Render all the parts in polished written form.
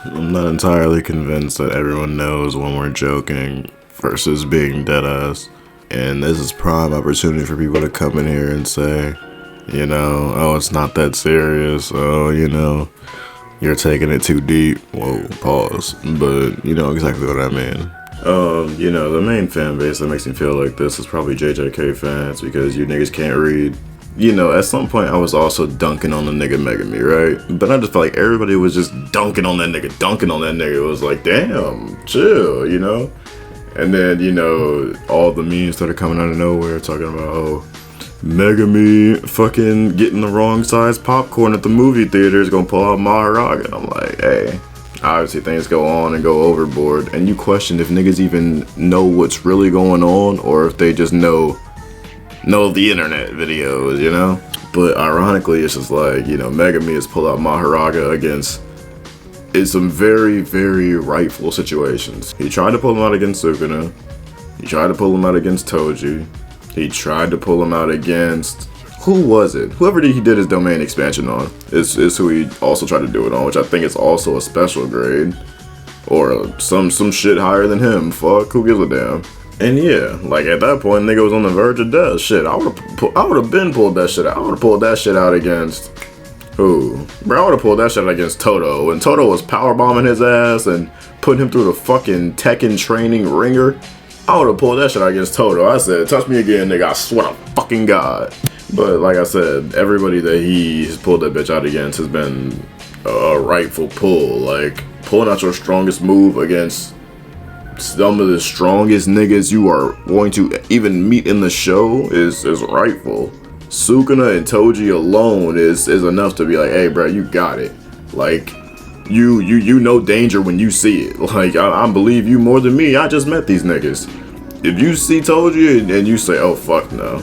I'm not entirely convinced that everyone knows when we're joking versus being deadass. And this is prime opportunity for people to come in here and say, you know, oh, it's not that serious. Oh, you know, you're taking it too deep. Whoa, pause. But you know exactly what I mean. You know, the main fan base that makes me feel like this is probably JJK fans because you niggas can't read. You know, at some point I was also dunking on the nigga Megami, right? But I just felt like everybody was just dunking on that nigga. It was like, damn, chill, you know? And then, you know, all the memes started coming out of nowhere talking about, oh, Megami fucking getting the wrong size popcorn at the movie theater is gonna pull out Maharaga. And I'm like, hey, obviously things go on and go overboard. And you question if niggas even know what's really going on or if they just know the internet videos, you know? But ironically, it's just like, you know, Megami has pulled out Maharaga against in some very, very rightful situations. He tried to pull him out against Sukuna. He tried to pull him out against Toji. He tried to pull him out against... Who was it? Whoever he did his domain expansion on is who he also tried to do it on, which I think is also a special grade. Or some shit higher than him. Fuck, who gives a damn? And yeah, like at that point, nigga was on the verge of death. Shit, I would have been pulled that shit out. I would have pulled that shit out against who? Bro, I would have pulled that shit out against Toto. When Toto was powerbombing his ass and putting him through the fucking Tekken training ringer, I would have pulled that shit out against Toto. I said, touch me again, nigga. I swear to fucking God. But like I said, everybody that he has pulled that bitch out against has been a rightful pull. Like pulling out your strongest move against some of the strongest niggas you are going to even meet in the show is rightful. Sukuna and Toji alone is enough to be like, hey bro, you got it. Like you know danger when you see it. Like I believe you more than me. I just met these niggas. If you see Toji and you say, oh fuck no,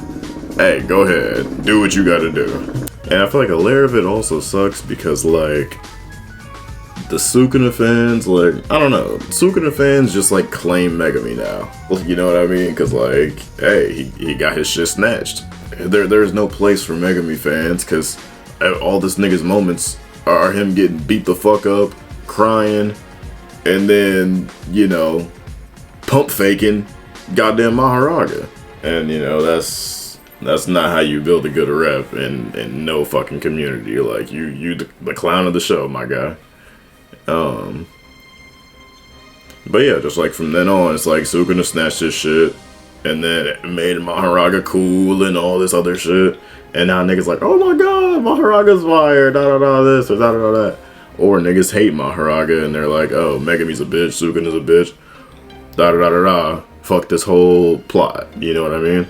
hey, go ahead, do what you gotta do. And I feel like a layer of it also sucks because like the Sukuna fans, like, I don't know, Sukuna fans just like claim Megami now. You know what I mean? Cause like, hey, he got his shit snatched. There's no place for Megami fans cause all this nigga's moments are him getting beat the fuck up, crying, and then, you know, pump faking goddamn Maharaga. And you know, that's not how you build a good rep in no fucking community. Like you the clown of the show, my guy. But yeah, just like from then on, it's like Sukuna snatched his shit, and then it made Maharaga cool and all this other shit. And now niggas like, oh my god, Maharaga's fire, da da da this or da da da that. Or niggas hate Maharaga and they're like, oh, Megami's a bitch, Sukuna's a bitch, da da da da da. Fuck this whole plot, you know what I mean?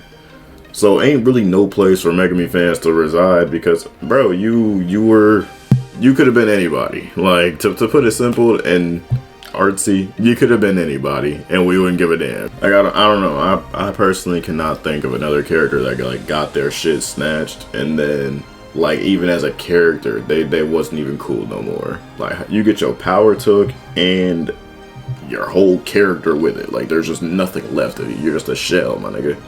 So ain't really no place for Megami fans to reside because, bro, you could have been anybody. Like, to put it simple and artsy, you could have been anybody, and we wouldn't give a damn. Like, I don't know. I personally cannot think of another character that like got their shit snatched, and then like even as a character, they wasn't even cool no more. Like, you get your power took and your whole character with it. Like, there's just nothing left of you. You're just a shell, my nigga.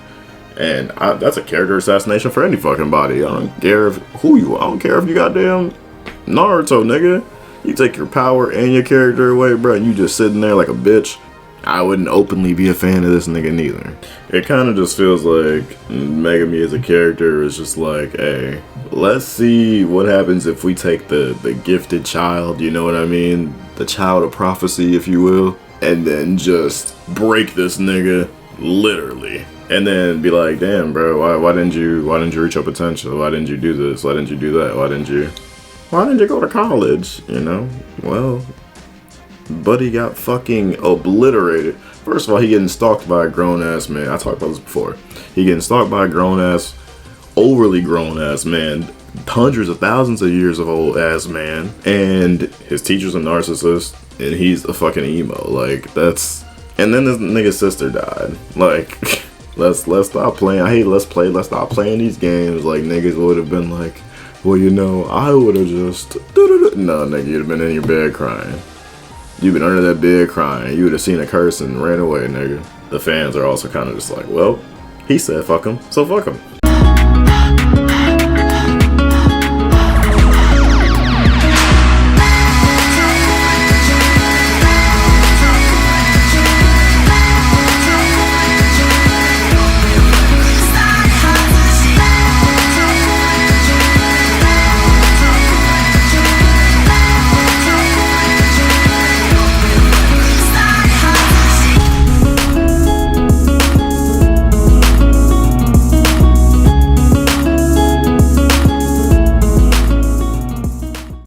And that's a character assassination for any fucking body. I don't care who you are. I don't care if you goddamn Naruto, nigga. You take your power and your character away, bro, and you just sitting there like a bitch. I wouldn't openly be a fan of this nigga neither. It kind of just feels like Megami as a character is just like, hey, let's see what happens if we take the gifted child, you know what I mean? The child of prophecy, if you will, and then just break this nigga, literally. And then be like, damn, bro, why didn't you reach your potential? Why didn't you do this? Why didn't you do that? Why didn't you go to college, you know? Well, buddy got fucking obliterated. First of all, he getting stalked by a grown-ass man. I talked about this before. He getting stalked by a grown-ass, overly grown-ass man, hundreds of thousands of years of old-ass man, and his teacher's a narcissist, and he's a fucking emo. Like, that's... And then this nigga's sister died. Like, let's stop playing. I hate let's stop playing these games. Like, niggas would have been like, well, you know, I would have just... No, nigga, you'd have been in your bed crying. You've been under that bed crying. You would have seen a curse and ran away, nigga. The fans are also kind of just like, well, he said fuck him, so fuck him.